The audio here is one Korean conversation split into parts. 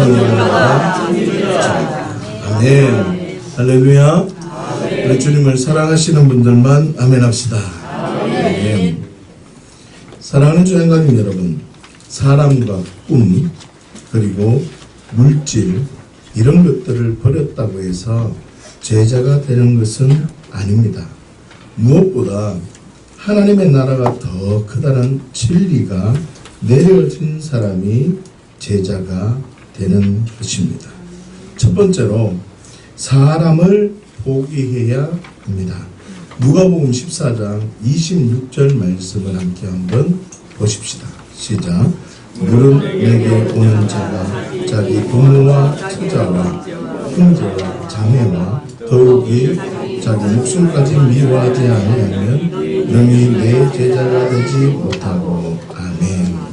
성령과 아멘. 할렐루야. 우리 주님을 사랑하시는 분들만 아멘 합시다. 아멘. 사랑하는 주행가님 여러분, 사람과 꿈 그리고 물질 이런 것들을 버렸다고 해서 제자가 되는 것은 아닙니다. 무엇보다 하나님의 나라가 더 크다는 진리가 내려진 사람이 제자가 되는 것입니다. 첫 번째로 사람을 포기해야 합니다. 누가복음 14장 26절 말씀을 함께 한번 보십시다. 시작. 물은 내게 오는 자가 자기 부모와 처자와 형제와 자매와 더욱이 자기 목숨까지 미워하지 아니하면 능히 내 제자가 되지 못하고. 아멘.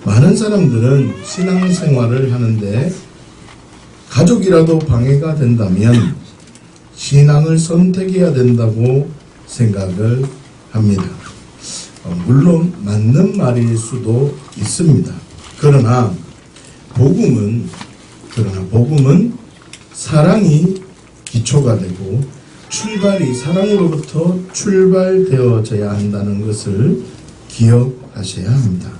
많은 사람들은 신앙생활을 하는데 가족이라도 방해가 된다면 신앙을 선택해야 된다고 생각을 합니다. 물론 맞는 말일 수도 있습니다. 그러나 복음은 사랑이 기초가 되고 출발이 사랑으로부터 출발되어져야 한다는 것을 기억하셔야 합니다.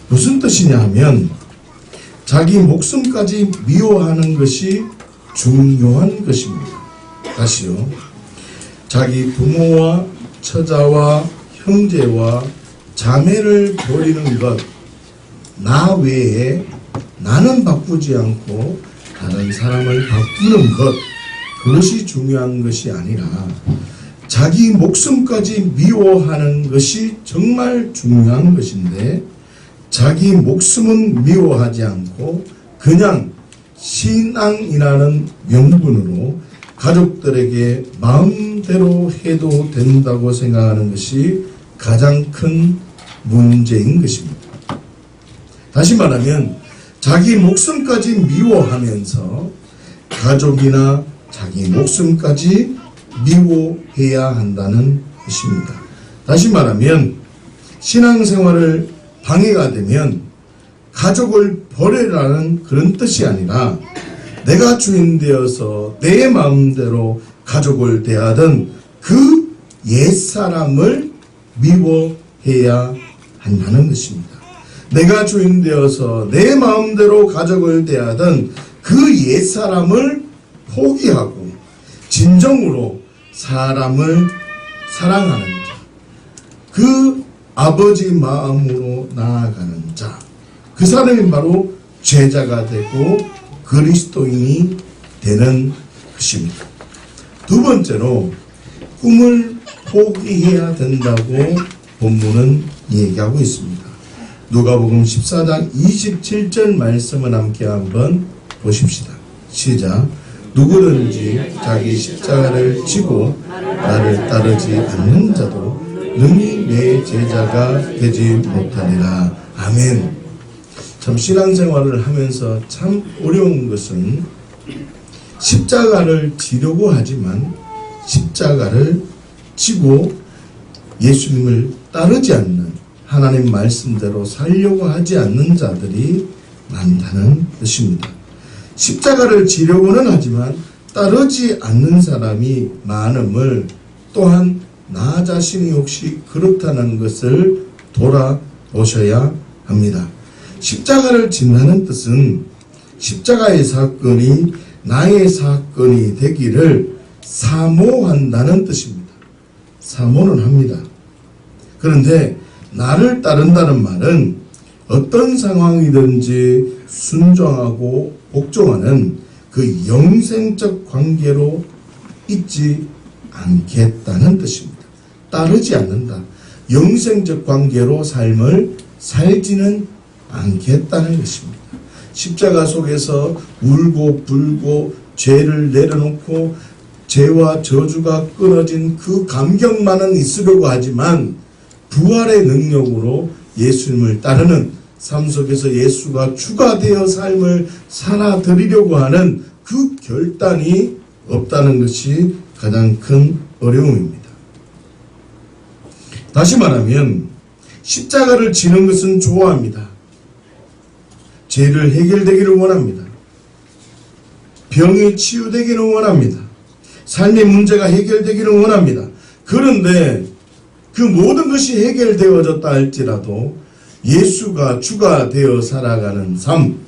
무슨 뜻이냐 하면 자기 목숨까지 미워하는 것이 중요한 것입니다. 다시요. 자기 부모와 처자와 형제와 자매를 버리는 것, 나 외에 나는 바꾸지 않고 다른 사람을 바꾸는 것, 그것이 중요한 것이 아니라 자기 목숨까지 미워하는 것이 정말 중요한 것인데 자기 목숨은 미워하지 않고 그냥 신앙이라는 명분으로 가족들에게 마음대로 해도 된다고 생각하는 것이 가장 큰 문제인 것입니다. 다시 말하면 자기 목숨까지 미워하면서 가족이나 자기 목숨까지 미워해야 한다는 것입니다. 다시 말하면 신앙생활을 방해가 되면 가족을 버리라는 그런 뜻이 아니라 내가 주인 되어서 내 마음대로 가족을 대하던 그 옛사람을 미워해야 한다는 것입니다. 내가 주인 되어서 내 마음대로 가족을 대하던 그 옛사람을 포기하고 진정으로 사람을 사랑하는 자, 그 아버지 마음으로 나아가는 자, 그 사람이 바로 제자가 되고 그리스도인이 되는 것입니다. 두 번째로 꿈을 포기해야 된다고 본문은 얘기하고 있습니다. 누가복음 14장 27절 말씀을 함께 한번 보십시다. 시작. 누구든지 자기 십자가를 지고 나를 따르지 않는 자도 능히 내 제자가 되지 못하리라. 아멘. 참 신앙생활을 하면서 참 어려운 것은 십자가를 지려고 하지만 십자가를 지고 예수님을 따르지 않는 하나님 말씀대로 살려고 하지 않는 자들이 많다는 것입니다. 십자가를 지려고는 하지만 따르지 않는 사람이 많음을 또한 나 자신이 혹시 그렇다는 것을 돌아보셔야 합니다. 십자가를 진다는 뜻은 십자가의 사건이 나의 사건이 되기를 사모한다는 뜻입니다. 사모는 합니다. 그런데 나를 따른다는 말은 어떤 상황이든지 순종하고 복종하는 그 영생적 관계로 있지 않겠다는 뜻입니다. 따르지 않는다. 영생적 관계로 삶을 살지는 않겠다는 것입니다. 십자가 속에서 울고 불고 죄를 내려놓고 죄와 저주가 끊어진 그 감격만은 있으려고 하지만 부활의 능력으로 예수님을 따르는 삶 속에서 예수가 주가 되어 삶을 살아드리려고 하는 그 결단이 없다는 것이 가장 큰 어려움입니다. 다시 말하면 십자가를 지는 것은 좋아합니다. 죄를 해결되기를 원합니다. 병이 치유되기는 원합니다. 삶의 문제가 해결되기는 원합니다. 그런데 그 모든 것이 해결되어졌다 할지라도 예수가 주가 되어 살아가는 삶,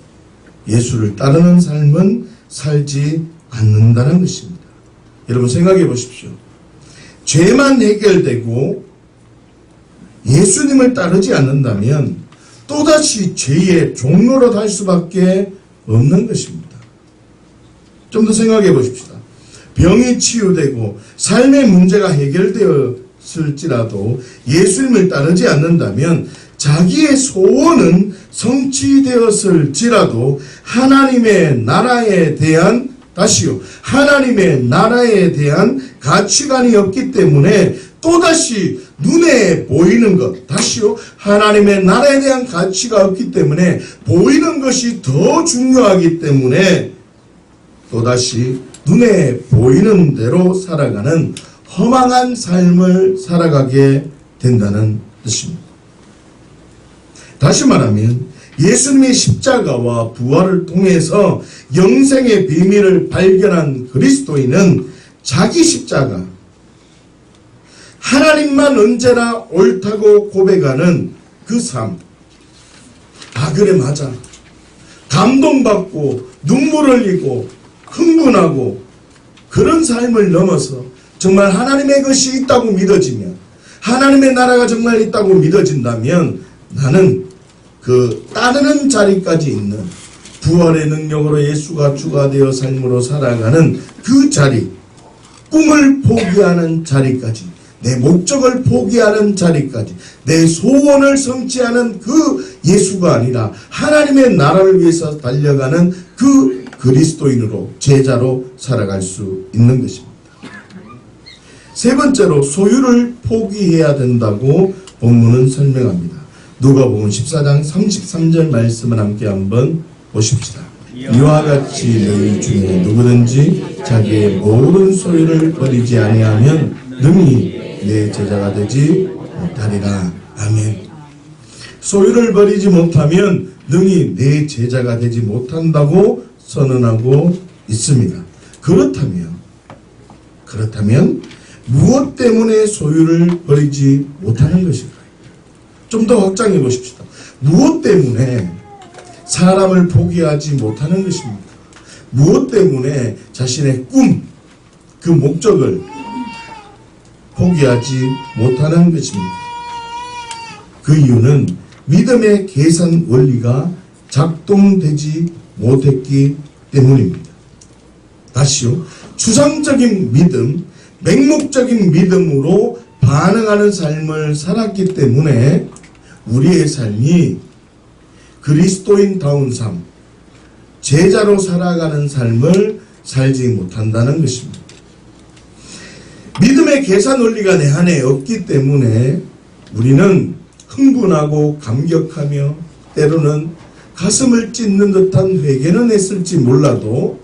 예수를 따르는 삶은 살지 않는다는 것입니다. 여러분 생각해 보십시오. 죄만 해결되고 예수님을 따르지 않는다면 또다시 죄의 종로로 갈 수밖에 없는 것입니다. 좀 더 생각해 보십시다. 병이 치유되고 삶의 문제가 해결되었을지라도 예수님을 따르지 않는다면 자기의 소원은 성취되었을지라도 하나님의 나라에 대한 하나님의 나라에 대한 가치관이 없기 때문에 또다시 눈에 보이는 것, 하나님의 나라에 대한 가치가 없기 때문에 보이는 것이 더 중요하기 때문에 또다시 눈에 보이는 대로 살아가는 허망한 삶을 살아가게 된다는 뜻입니다. 다시 말하면 예수님의 십자가와 부활을 통해서 영생의 비밀을 발견한 그리스도인은 자기 십자가, 하나님만 언제나 옳다고 고백하는 그 삶, 그래 맞아, 감동받고 눈물 흘리고 흥분하고 그런 삶을 넘어서 정말 하나님의 것이 있다고 믿어지면, 하나님의 나라가 정말 있다고 믿어진다면 나는 그 따르는 자리까지 있는 부활의 능력으로 예수가 주가 되어 삶으로 살아가는 그 자리, 꿈을 포기하는 자리까지, 내 목적을 포기하는 자리까지, 내 소원을 성취하는 그 예수가 아니라 하나님의 나라를 위해서 달려가는 그 그리스도인으로, 제자로 살아갈 수 있는 것입니다. 세 번째로 소유를 포기해야 된다고 본문은 설명합니다. 누가복음 14장 33절 말씀을 함께 한번 보십시다. 이와 같이 너희 중에 누구든지 자기의 모든 소유를 버리지 아니하면 능히 내 제자가 되지 못하리라. 아멘. 소유를 버리지 못하면 능히 내 제자가 되지 못한다고 선언하고 있습니다. 그렇다면 무엇 때문에 소유를 버리지 못하는 것일까요? 좀 더 확장해 보십시다. 무엇 때문에 사람을 포기하지 못하는 것입니까? 무엇 때문에 자신의 꿈, 그 목적을 포기하지 못하는 것입니다. 그 이유는 믿음의 계산 원리가 작동되지 못했기 때문입니다. 다시요. 추상적인 믿음, 맹목적인 믿음으로 반응하는 삶을 살았기 때문에 우리의 삶이 그리스도인다운 삶, 제자로 살아가는 삶을 살지 못한다는 것입니다. 믿음의 계산 원리가 내 안에 없기 때문에 우리는 흥분하고 감격하며 때로는 가슴을 찢는 듯한 회개는 했을지 몰라도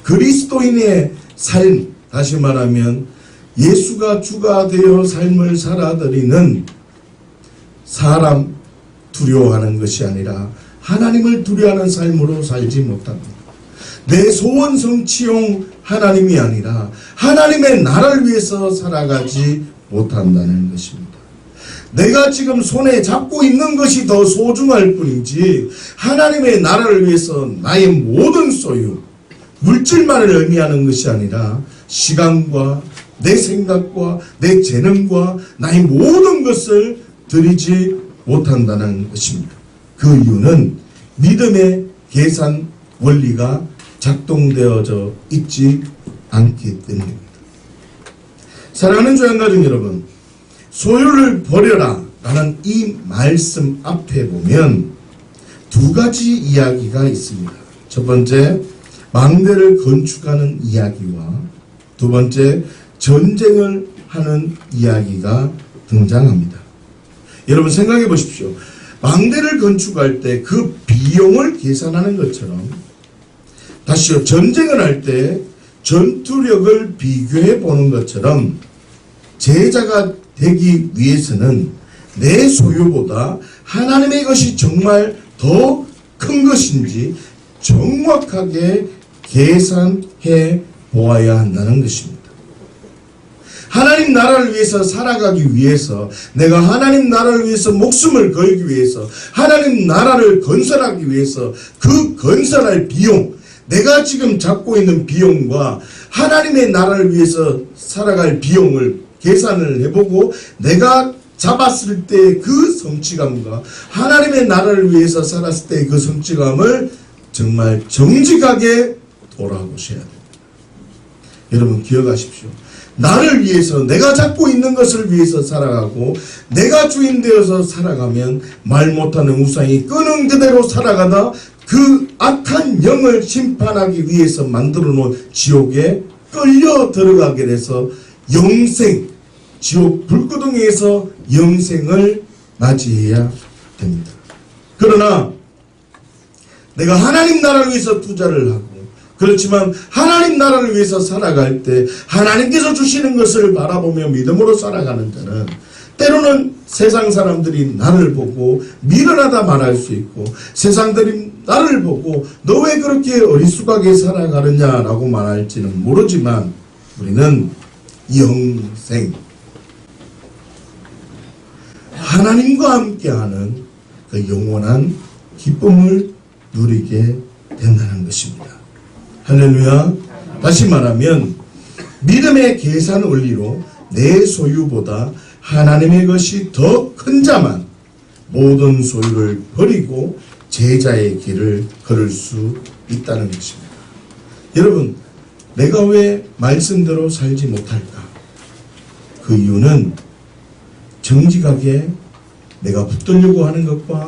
그리스도인의 삶, 다시 말하면 예수가 주가 되어 삶을 살아드리는 사람 두려워하는 것이 아니라 하나님을 두려워하는 삶으로 살지 못합니다. 내 소원 성취용 하나님이 아니라 하나님의 나라를 위해서 살아가지 못한다는 것입니다. 내가 지금 손에 잡고 있는 것이 더 소중할 뿐이지 하나님의 나라를 위해서 나의 모든 소유, 물질만을 의미하는 것이 아니라 시간과 내 생각과 내 재능과 나의 모든 것을 드리지 못한다는 것입니다. 그 이유는 믿음의 계산 원리가 작동되어져 있지 않기 때문입니다. 사랑하는 조양가족 여러분, 소유를 버려라 라는 이 말씀 앞에 보면 두 가지 이야기가 있습니다. 첫 번째, 망대를 건축하는 이야기와 두 번째, 전쟁을 하는 이야기가 등장합니다. 여러분 생각해 보십시오. 망대를 건축할 때 그 비용을 계산하는 것처럼, 다시요, 전쟁을 할 때 전투력을 비교해 보는 것처럼 제자가 되기 위해서는 내 소유보다 하나님의 것이 정말 더 큰 것인지 정확하게 계산해 보아야 한다는 것입니다. 하나님 나라를 위해서 살아가기 위해서, 내가 하나님 나라를 위해서 목숨을 걸기 위해서, 하나님 나라를 건설하기 위해서 그 건설할 비용, 내가 지금 잡고 있는 비용과 하나님의 나라를 위해서 살아갈 비용을 계산을 해보고 내가 잡았을 때 그 성취감과 하나님의 나라를 위해서 살았을 때 그 성취감을 정말 정직하게 돌아보셔야 됩니다. 여러분 기억하십시오. 나를 위해서, 내가 잡고 있는 것을 위해서 살아가고 내가 주인 되어서 살아가면 말 못하는 우상이 끄는 그대로 살아가다 그 악한 영을 심판하기 위해서 만들어 놓은 지옥에 끌려 들어가게 돼서 영생, 지옥 불구덩이에서 영생을 맞이해야 됩니다. 그러나 내가 하나님 나라를 위해서 투자를 하고, 그렇지만 하나님 나라를 위해서 살아갈 때 하나님께서 주시는 것을 바라보며 믿음으로 살아가는 자는 때로는 세상 사람들이 나를 보고 미련하다 말할 수 있고, 세상들이 나를 보고 너 왜 그렇게 어리숙하게 살아가느냐라고 말할지는 모르지만 우리는 영생, 하나님과 함께하는 그 영원한 기쁨을 누리게 된다는 것입니다. 할렐루야. 다시 말하면 믿음의 계산 원리로 내 소유보다 하나님의 것이 더 큰 자만 모든 소유를 버리고 제자의 길을 걸을 수 있다는 것입니다. 여러분, 내가 왜 말씀대로 살지 못할까? 그 이유는 정직하게 내가 붙들려고 하는 것과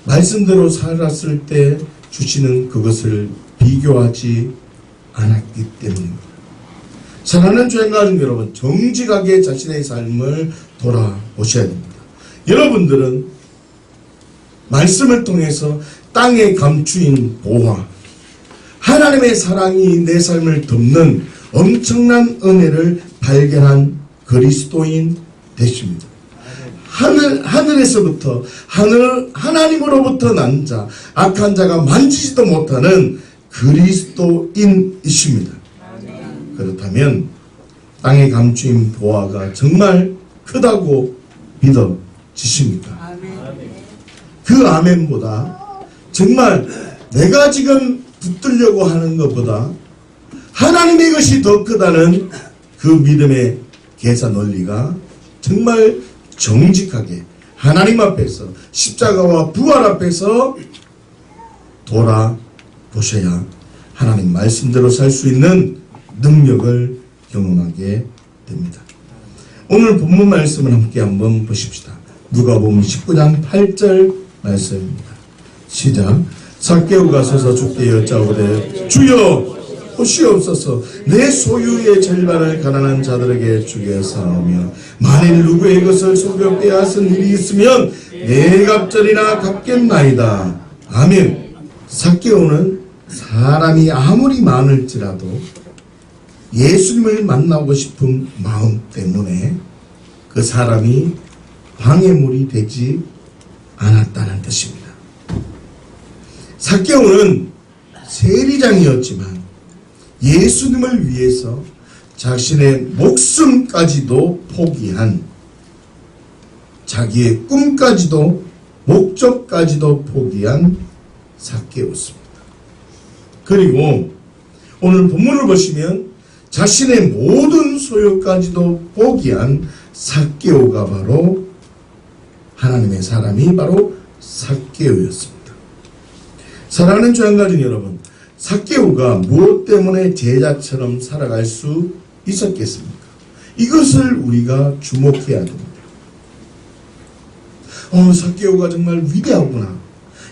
말씀대로 살았을 때 주시는 그것을 비교하지 않았기 때문입니다. 사랑하는 주행가족 여러분, 정직하게 자신의 삶을 돌아보셔야 됩니다. 여러분들은 말씀을 통해서 땅에 감추인 보화, 하나님의 사랑이 내 삶을 덮는 엄청난 은혜를 발견한 그리스도인 되십니다. 하늘에서부터 하나님으로부터 난 자, 악한 자가 만지지도 못하는 그리스도인이십니다. 그렇다면 땅에 감추인 보화가 정말 크다고 믿어지십니까? 그 아멘보다 정말 내가 지금 붙들려고 하는 것보다 하나님의 것이 더 크다는 그 믿음의 계산 원리가 정말 정직하게 하나님 앞에서 십자가와 부활 앞에서 돌아보셔야 하나님 말씀대로 살 수 있는 능력을 경험하게 됩니다. 오늘 본문 말씀을 함께 한번 보십시다. 누가복음 19장 8절 말씀입니다. 시작. 삭개오가 서서 주께 여짜오되 주여 보시옵소서, 내 소유의 절반을 가난한 자들에게 주게 사오며 만일 누구의 것을 속여 빼앗은 일이 있으면 내 갑절이나 갚겠나이다. 아멘. 삭개오는 사람이 아무리 많을지라도 예수님을 만나고 싶은 마음 때문에 그 사람이 방해물이 되지 않았다는 뜻입니다. 삭개오는 세리장이었지만 예수님을 위해서 자신의 목숨까지도 포기한, 자기의 꿈까지도 목적까지도 포기한 삭개오였습니다. 그리고 오늘 본문을 보시면 자신의 모든 소유까지도 포기한 삭개오가 바로 하나님의 사람이 바로 삭개오였습니다. 사랑하는 주양가족 여러분, 삭개오가 무엇 때문에 제자처럼 살아갈 수 있었겠습니까? 이것을 우리가 주목해야 됩니다. 삭개오가 정말 위대하구나,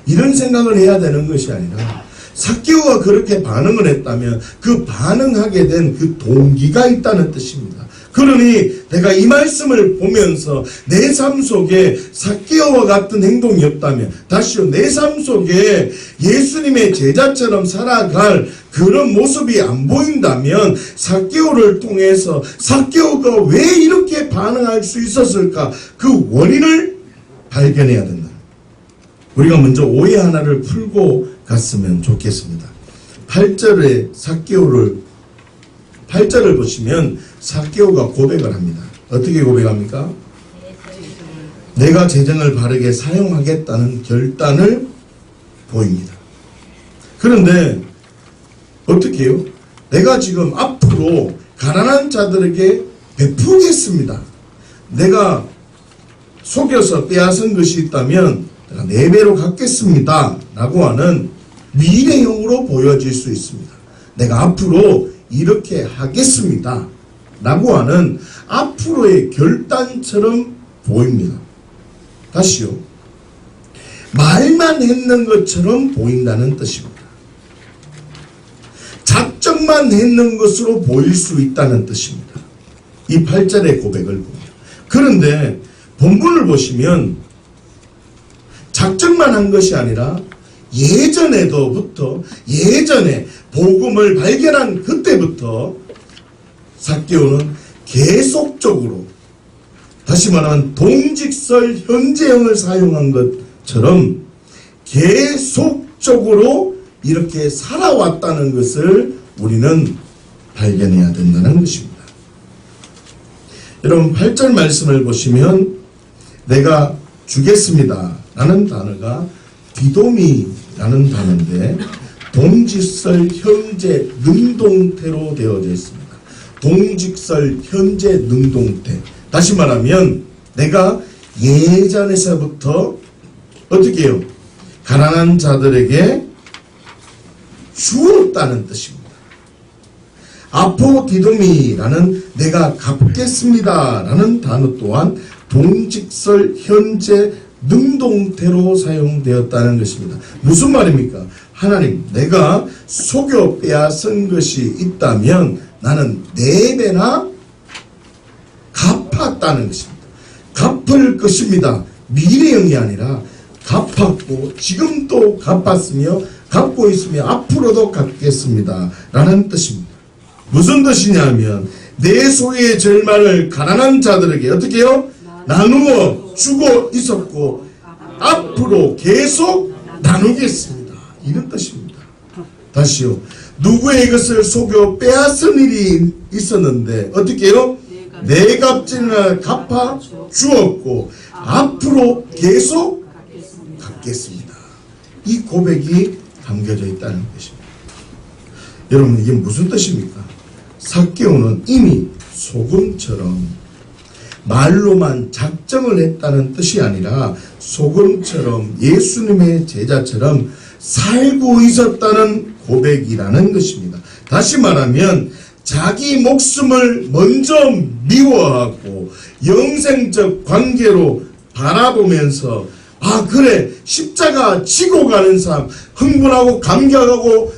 이런 생각을 해야 되는 것이 아니라, 삭개오가 그렇게 반응을 했다면 그 반응하게 된 그 동기가 있다는 뜻입니다. 그러니 내가 이 말씀을 보면서 내 삶 속에 삭개오와 같은 행동이 없다면, 다시요, 내 삶 속에 예수님의 제자처럼 살아갈 그런 모습이 안 보인다면 삭개오를 통해서 삭개오가 왜 이렇게 반응할 수 있었을까, 그 원인을 발견해야 된다. 우리가 먼저 오해 하나를 풀고 갔으면 좋겠습니다. 8절의 8절을 보시면 삭개오가 고백을 합니다. 어떻게 고백합니까? 내가 재정을 바르게 사용하겠다는 결단을 보입니다. 그런데 어떻게 해요? 내가 지금 앞으로 가난한 자들에게 베푸겠습니다. 내가 속여서 빼앗은 것이 있다면 내가 4배로 갚겠습니다. 라고 하는 미래형으로 보여질 수 있습니다. 내가 앞으로 이렇게 하겠습니다. 라고 하는 앞으로의 결단처럼 보입니다. 다시요. 말만 했는 것처럼 보인다는 뜻입니다. 작정만 했는 것으로 보일 수 있다는 뜻입니다. 이 8절의 고백을 보면. 그런데 본문을 보시면 작정만 한 것이 아니라 예전에 복음을 발견한 그때부터 삭개오는 계속적으로, 다시 말하면 동직설 현재형을 사용한 것처럼 계속적으로 이렇게 살아왔다는 것을 우리는 발견해야 된다는 것입니다. 여러분 8절 말씀을 보시면 내가 주겠습니다 라는 단어가 디도미라는 단어인데 동직설 현재 능동태로 되어져 있습니다. 동직설 현재 능동태. 다시 말하면 내가 예전에서부터 어떻게 해요? 가난한 자들에게 주었다는 뜻입니다. 아포디도미라는 내가 갚겠습니다 라는 단어 또한 동직설 현재 능동태로 사용되었다는 것입니다. 무슨 말입니까? 하나님, 내가 속여 빼앗은 것이 있다면 나는 4배나 갚았다는 것입니다. 갚을 것입니다. 미래형이 아니라 갚았고 지금도 갚았으며 갚고 있으며 앞으로도 갚겠습니다 라는 뜻입니다. 무슨 뜻이냐면 내 소유의 절반을 가난한 자들에게 어떻게 해요? 나누어 주고 있었고 앞으로 계속 나누겠습니다. 이런 뜻입니다. 다시요. 누구의 것을 속여 빼앗은 일이 있었는데 어떻게 해요? 내 값진을 갚아 주었고 앞으로 계속 갚겠습니다. 이 고백이 담겨져 있다는 것입니다. 여러분 이게 무슨 뜻입니까? 삭개오는 이미 소금처럼 말로만 작정을 했다는 뜻이 아니라 소금처럼 예수님의 제자처럼 살고 있었다는 고백이라는 것입니다. 다시 말하면 자기 목숨을 먼저 미워하고 영생적 관계로 바라보면서 아 그래 십자가 지고 가는 삶 흥분하고 감격하고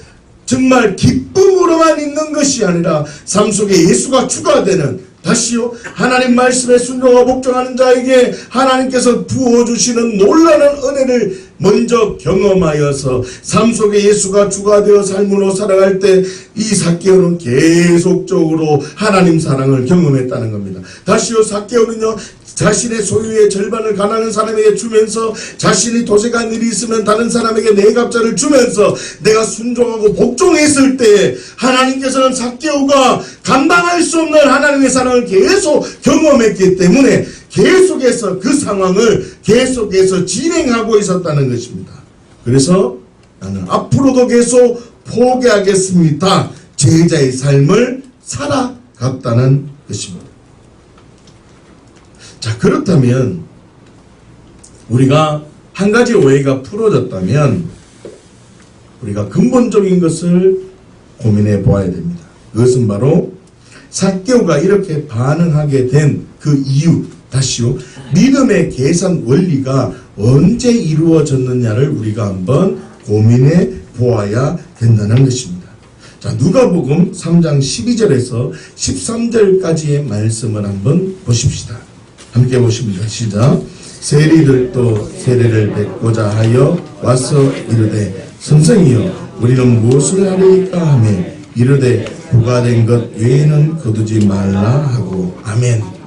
정말 기쁨으로만 있는 것이 아니라 삶 속에 예수가 추가되는 다시요 하나님 말씀에 순종하고 복종하는 자에게 하나님께서 부어주시는 놀라는 은혜를 먼저 경험하여서 삶 속에 예수가 주가 되어 삶으로 살아갈 때 이 삭개오는 계속적으로 하나님 사랑을 경험했다는 겁니다. 다시요 삭개오는요 자신의 소유의 절반을 가난한 사람에게 주면서 자신이 도색한 일이 있으면 다른 사람에게 내 값자를 주면서 내가 순종하고 복종했을 때 하나님께서는 삭개오가 감당할 수 없는 하나님의 사랑을 계속 경험했기 때문에 계속해서 그 상황을 계속해서 진행하고 있었다는 것입니다. 그래서 나는 앞으로도 계속 포기하겠습니다. 제자의 삶을 살아갔다는 것입니다. 자, 그렇다면 우리가 한 가지 오해가 풀어졌다면 우리가 근본적인 것을 고민해 보아야 됩니다. 그것은 바로 삭개오가 이렇게 반응하게 된 그 이유, 다시요 믿음의 계산 원리가 언제 이루어졌느냐를 우리가 한번 고민해 보아야 된다는 것입니다. 자, 누가복음 3장 12절에서 13절까지의 말씀을 한번 보십시다. 함께 보십니다. 시작. 세리들도 세례를 뱉고자 하여 와서 이르되 선생이여 우리는 무엇을 하리까 하며 이르되 부과된 것 외에는 거두지 말라 하고. 아멘.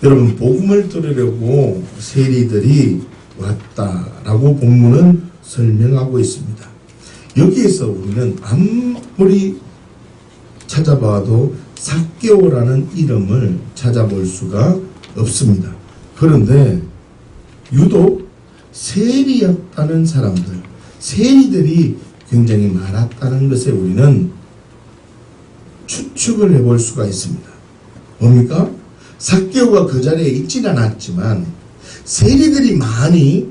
여러분 복음을 들으려고 세리들이 왔다라고 본문은 설명하고 있습니다. 여기에서 우리는 아무리 찾아봐도 삭개오라는 이름을 찾아볼 수가 없습니다. 그런데 유독 세리였다는 사람들, 세리들이 굉장히 많았다는 것에 우리는 추측을 해볼 수가 있습니다. 뭡니까? 삭개오가 그 자리에 있지는 않았지만 세리들이 많이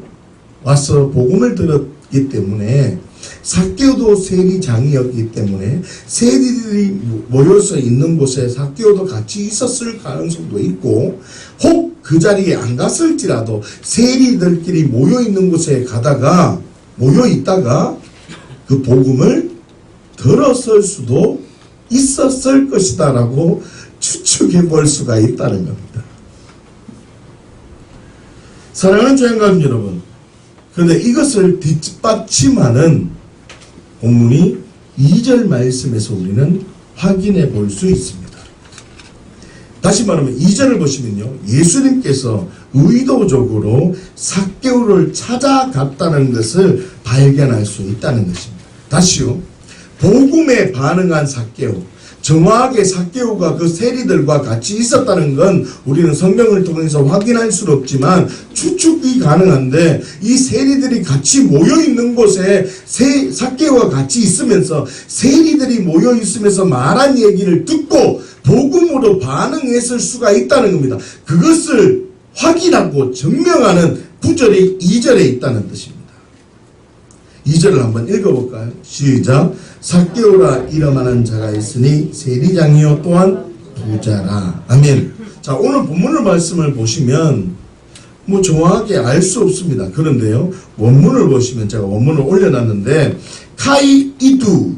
와서 복음을 들었기 때문에, 삭개오도 세리장이었기 때문에 세리들이 모여서 있는 곳에 삭개오도 같이 있었을 가능성도 있고, 혹 그 자리에 안 갔을지라도 세리들끼리 모여 있는 곳에 가다가 모여 있다가 그 복음을 들었을 수도 있었을 것이다 라고 추측해 볼 수가 있다는 겁니다. 사랑하는 조양가족 여러분, 그런데 이것을 뒷받침하는 본문이 2절 말씀에서 우리는 확인해 볼 수 있습니다. 다시 말하면 2절을 보시면요, 예수님께서 의도적으로 삭개오를 찾아갔다는 것을 발견할 수 있다는 것입니다. 다시요, 복음에 반응한 삭개오, 정확하게 삭개오가 그 세리들과 같이 있었다는 건 우리는 성경을 통해서 확인할 수는 없지만 추측이 가능한데, 이 세리들이 같이 모여있는 곳에 삭개오가 같이 있으면서 세리들이 모여있으면서 말한 얘기를 듣고 복음으로 반응했을 수가 있다는 겁니다. 그것을 확인하고 증명하는 구절이 2절에 있다는 뜻입니다. 2절을 한번 읽어볼까요? 시작. 삭개오라 이름하는 자가 있으니 세리장이요 또한 부자라. 아멘. 자, 오늘 본문의 말씀을 보시면 뭐 정확하게 알 수 없습니다. 그런데요, 원문을 보시면, 제가 원문을 올려놨는데, 카이이두,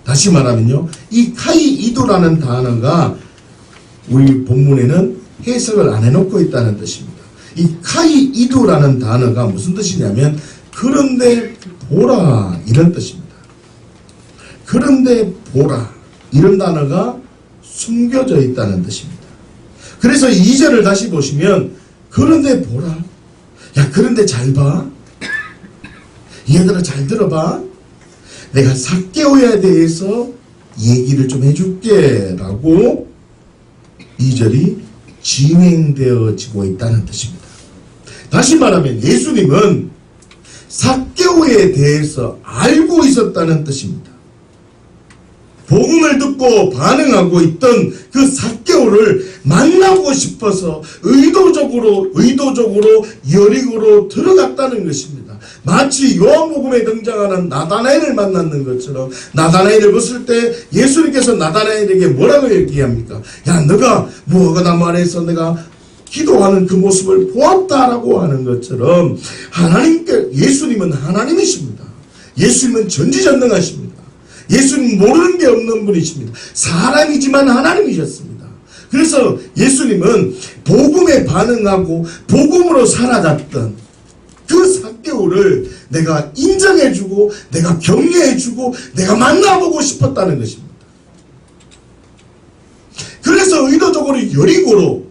다시 말하면요, 이 카이이두라는 단어가 우리 본문에는 해석을 안 해놓고 있다는 뜻입니다. 이 카이이두라는 단어가 무슨 뜻이냐면, 그런데 보라, 이런 뜻입니다. 그런데 보라, 이런 단어가 숨겨져 있다는 뜻입니다. 그래서 2절을 다시 보시면, 그런데 보라, 야 그런데 잘 봐, 얘들아 잘 들어봐, 내가 삭개오에 대해서 얘기를 좀 해줄게 라고 2절이 진행되어지고 있다는 뜻입니다. 다시 말하면 예수님은 삭개오에 대해서 알고 있었다는 뜻입니다. 복음을 듣고 반응하고 있던 그 삭개오를 만나고 싶어서 의도적으로 여리고로 들어갔다는 것입니다. 마치 요한복음에 등장하는 나다나엘을 만났는 것처럼, 나다나엘을 봤을 때 예수님께서 나다나엘에게 뭐라고 얘기합니까? 야, 너가 무엇이다 말해서 내가 기도하는 그 모습을 보았다라고 하는 것처럼, 예수님은 하나님이십니다. 예수님은 전지전능하십니다. 예수님 모르는 게 없는 분이십니다. 사람이지만 하나님이셨습니다. 그래서 예수님은 복음에 반응하고 복음으로 살아갔던 그 삭개오를 내가 인정해주고 내가 격려해주고 내가 만나보고 싶었다는 것입니다. 그래서 의도적으로 여리고로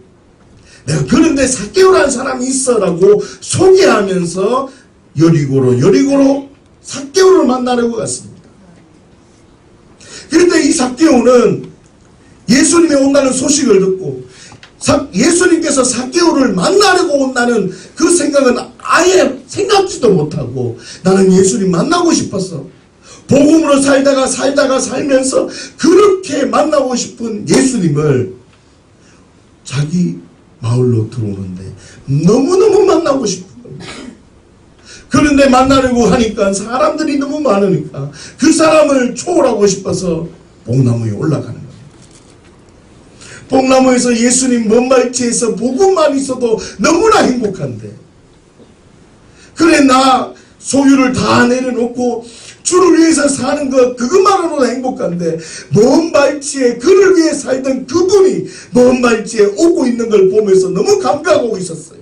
내가 그런데 삭개오라는 사람이 있어라고 소개하면서 여리고로 삭개오를 만나려고 갔습니다. 그런데 이 삭개오는 예수님이 온다는 소식을 듣고 예수님께서 삭개오를 만나려고 온다는 그 생각은 아예 생각지도 못하고, 나는 예수님 만나고 싶었어, 복음으로 살면서 그렇게 만나고 싶은 예수님을 자기 마을로 들어오는데 너무너무 만나고 싶은 겁니다. 그런데 만나려고 하니까 사람들이 너무 많으니까 그 사람을 초월하고 싶어서 복나무에 올라가는 겁니다. 복나무에서 예수님 먼발치에서 복음만 있어도 너무나 행복한데, 그래 나 소유를 다 내려놓고 주를 위해서 사는 것 그것만으로도 행복한데, 먼 발치에 그를 위해 살던 그분이 먼 발치에 오고 있는 걸 보면서 너무 감격하고 있었어요.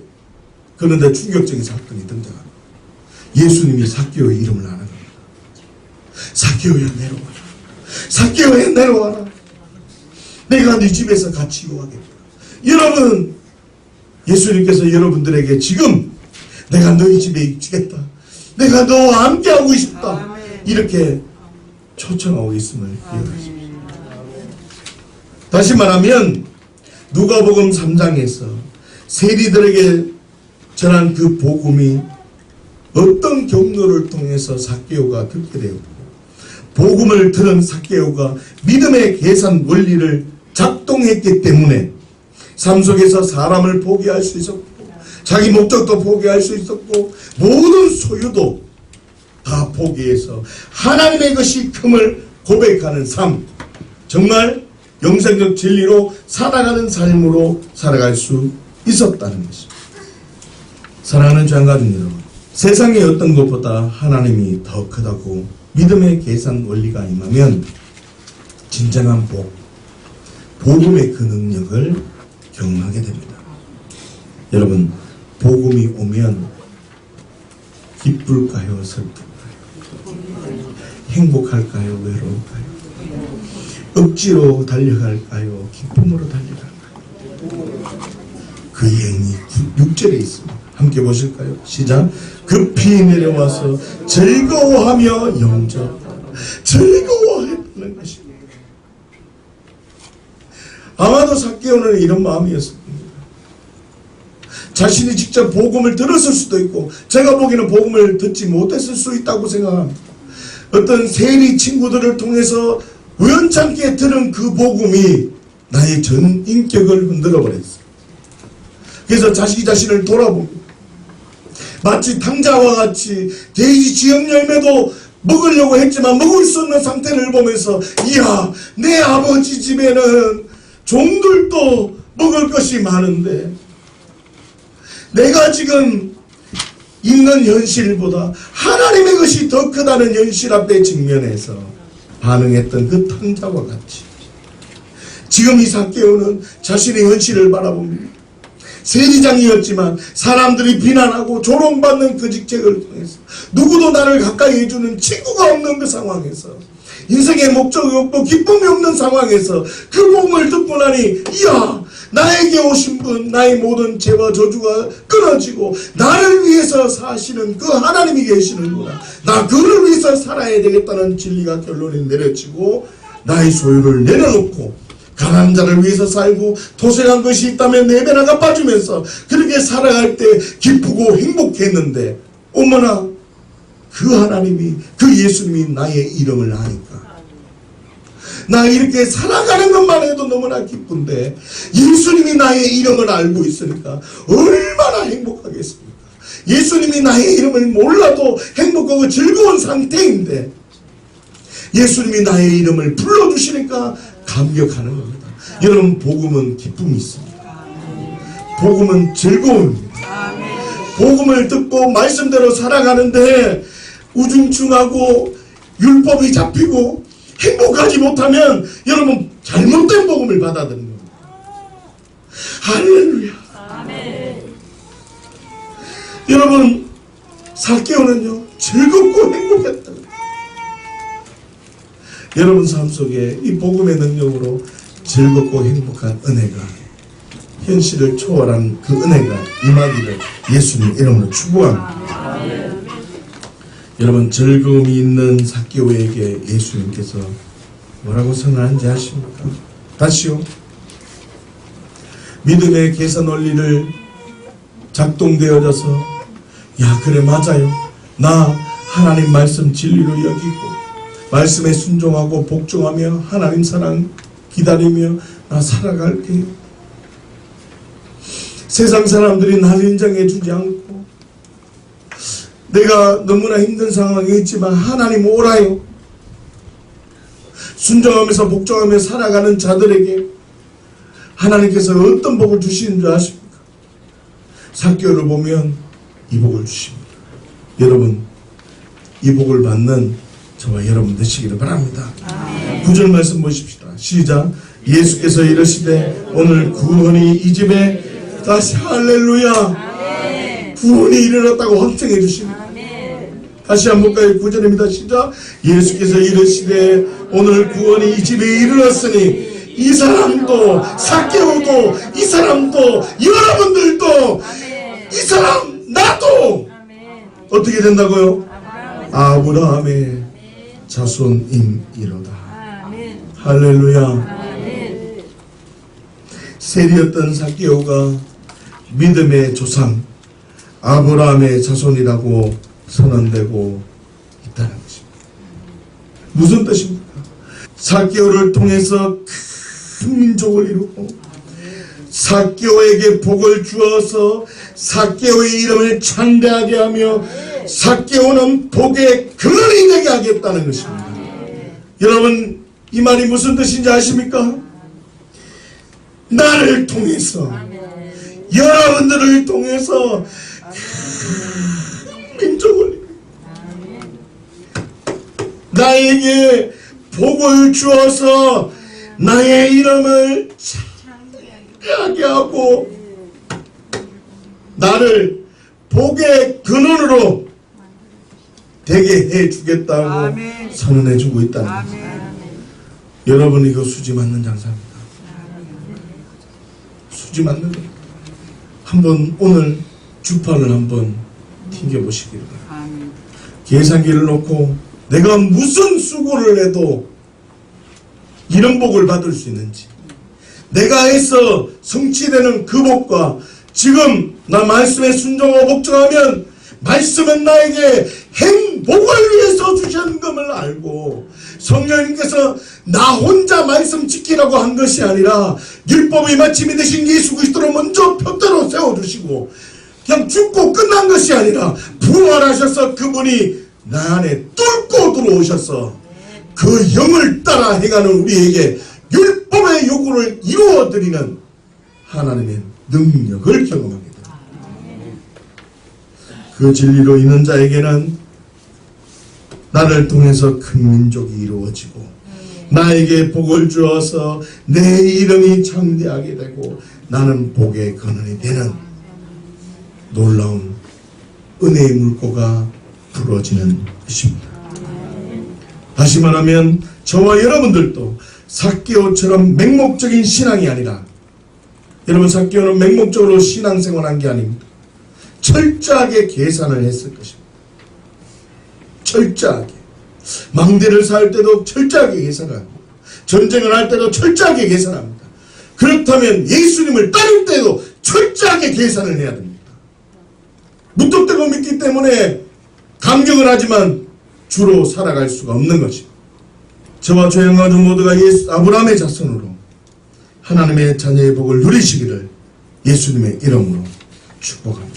그런데 충격적인 사건이 등장합니다. 예수님이 삭개오의 이름을 아는 겁니다. 삭개오야 내려와라, 삭개오야 내려와라, 내가 네 집에서 같이 요하겠다. 여러분, 예수님께서 여러분들에게 지금 내가 너희 집에 있겠다, 내가 너와 함께 하고 싶다, 이렇게 초청하고 있음을 기억하십시오. 다시 말하면 누가복음 3장에서 세리들에게 전한 그 복음이 어떤 경로를 통해서 삭개오가 듣게 되었고, 복음을 들은 삭개오가 믿음의 계산 원리를 작동했기 때문에 삶 속에서 사람을 포기할 수 있었고, 자기 목적도 포기할 수 있었고, 모든 소유도 다 포기해서 하나님의 것이 큼을 고백하는 삶, 정말 영생적 진리로 살아가는 삶으로 살아갈 수 있었다는 것입니다. 사랑하는 장가족 여러분, 세상의 어떤 것보다 하나님이 더 크다고 믿음의 계산 원리가 임하면 진정한 복음의 그 능력을 경험하게 됩니다. 여러분, 복음이 오면 기쁠까요? 슬플까요? 행복할까요? 외로울까요? 억지로 달려갈까요? 기쁨으로 달려갈까요? 그 행이 6절에 있습니다. 함께 보실까요? 시작. 급히 내려와서 즐거워하며 영접하라. 즐거워했다는 것입니다. 아마도 삭개오는 이런 마음이었습니다. 자신이 직접 복음을 들었을 수도 있고, 제가 보기에는 복음을 듣지 못했을 수 있다고 생각합니다. 어떤 세리 친구들을 통해서 우연찮게 들은 그 복음이 나의 전 인격을 흔들어 버렸어요. 그래서 자신을 돌아보고, 마치 탕자와 같이 돼지 지역 열매도 먹으려고 했지만 먹을 수 없는 상태를 보면서, 이야, 내 아버지 집에는 종들도 먹을 것이 많은데 내가 지금 있는 현실보다 하나님의 것이 더 크다는 현실 앞에 직면해서 반응했던 그 탕자와 같이 지금 이 삭개오는 자신의 현실을 바라봅니다. 세리장이었지만 사람들이 비난하고 조롱받는 그 직책을 통해서 누구도 나를 가까이 해주는 친구가 없는 그 상황에서, 인생의 목적이 없고 기쁨이 없는 상황에서 그 복음을 듣고 나니, 이야, 나에게 오신 분, 나의 모든 죄와 저주가 끊어지고 나를 위해서 사시는 그 하나님이 계시는구나, 나 그를 위해서 살아야 되겠다는 진리가 결론에 내려지고, 나의 소유를 내려놓고 가난한 자를 위해서 살고 도색한 것이 있다면 내배나가 빠지면서 그렇게 살아갈 때 기쁘고 행복했는데, 어머나 그 하나님이, 그 예수님이 나의 이름을 아니까 나 이렇게 살아가는 것만 해도 너무나 기쁜데, 예수님이 나의 이름을 알고 있으니까 얼마나 행복하겠습니까? 예수님이 나의 이름을 몰라도 행복하고 즐거운 상태인데 예수님이 나의 이름을 불러주시니까 감격하는 겁니다. 여러분, 복음은 기쁨이 있습니다. 복음은 즐거움입니다. 복음을 듣고 말씀대로 살아가는데 우중충하고 율법이 잡히고 행복하지 못하면 여러분 잘못된 복음을 받아들이는 겁니다. 할렐루야. 여러분, 삭개오는요 즐겁고 행복했다. 여러분 삶 속에 이 복음의 능력으로 즐겁고 행복한 은혜가, 현실을 초월한 그 은혜가 임하기를 예수님 이름으로 축복합니다. 여러분, 즐거움이 있는 삭개오에게 예수님께서 뭐라고 선언한지 아십니까? 다시요. 믿음의 계산 원리를 작동되어져서, 야, 그래, 맞아요, 나 하나님 말씀 진리로 여기고 말씀에 순종하고 복종하며 하나님 사랑 기다리며 나 살아갈게요. 세상 사람들이 나를 인정해 주지 않고 내가 너무나 힘든 상황에 있지만 하나님 오라요. 순종하면서 복종하며 살아가는 자들에게 하나님께서 어떤 복을 주시는 줄 아십니까? 삭개오를 보면 이 복을 주십니다. 여러분, 이 복을 받는 저와 여러분 되시기를 바랍니다. 9절 말씀 보십시다. 시작. 예수께서 이르시되 오늘 구원이 이 집에 다시, 할렐루야, 구원이 일어났다고 확정해 주십니다. 다시 한번 볼까요? 9절입니다. 시작. 예수께서 이르시되 오늘 구원이 이 집에 이르렀으니 이 사람도, 삭개오도, 이 사람도, 여러분들도, 이 사람 나도 어떻게 된다고요? 아브라함의 자손임이로다. 아멘. 할렐루야. 아멘. 세리였던 삭개오가 믿음의 조상 아브라함의 자손이라고 선언되고 있다는 것입니다. 무슨 뜻입니까? 삭개오를 통해서 큰 민족을 이루고 삭개오에게 복을 주어서 삭개오의 이름을 창대하게 하며 삭개오는 복의 근원이 되게 하겠다는 것입니다. 여러분, 이 말이 무슨 뜻인지 아십니까? 나를 통해서, 여러분들을 통해서 큰 민족을, 나에게 복을 주어서 나의 이름을 창대하게 하고 나를 복의 근원으로 되게 해주겠다고 선언해주고 있다는 것입니다. 여러분, 이거 수지 맞는 장사입니다. 수지 맞는 거예요. 한번 오늘 주판을 한번 튕겨보시기를 바랍니다. 계산기를 놓고 내가 무슨 수고를 해도 이런 복을 받을 수 있는지, 내가 해서 성취되는 그 복과 지금 나 말씀에 순종하고 복종하면 말씀은 나에게 행복을 위해서 주시는 것을 알고 성령님께서 나 혼자 말씀 지키라고 한 것이 아니라 율법의 마침이 되신 예수 그리스도를 먼저 표대로 세워주시고 그냥 죽고 끝난 것이 아니라 부활하셔서 그분이 나 안에 뚫고 들어오셔서 그 영을 따라 행하는 우리에게 율법의 요구를 이루어드리는 하나님의 능력을 경험하게 됩니다. 그 진리로 있는 자에게는 나를 통해서 큰 민족이 이루어지고 나에게 복을 주어서 내 이름이 창대하게 되고 나는 복의 근원이 되는 놀라운 은혜의 물고가 부러지는 것입니다. 다시 말하면 저와 여러분들도 삭개오처럼 맹목적인 신앙이 아니라, 여러분, 삭개오는 맹목적으로 신앙생활한 게 아닙니다. 철저하게 계산을 했을 것입니다. 철저하게. 망대를 쌓을 때도 철저하게 계산하고 전쟁을 할 때도 철저하게 계산합니다. 그렇다면 예수님을 따를 때도 철저하게 계산을 해야 됩니다. 무턱대고 믿기 때문에 감격을 하지만 주로 살아갈 수가 없는 것입니다. 저와 조양 가족 모두가 아브라함의 자손으로 하나님의 자녀의 복을 누리시기를 예수님의 이름으로 축복합니다.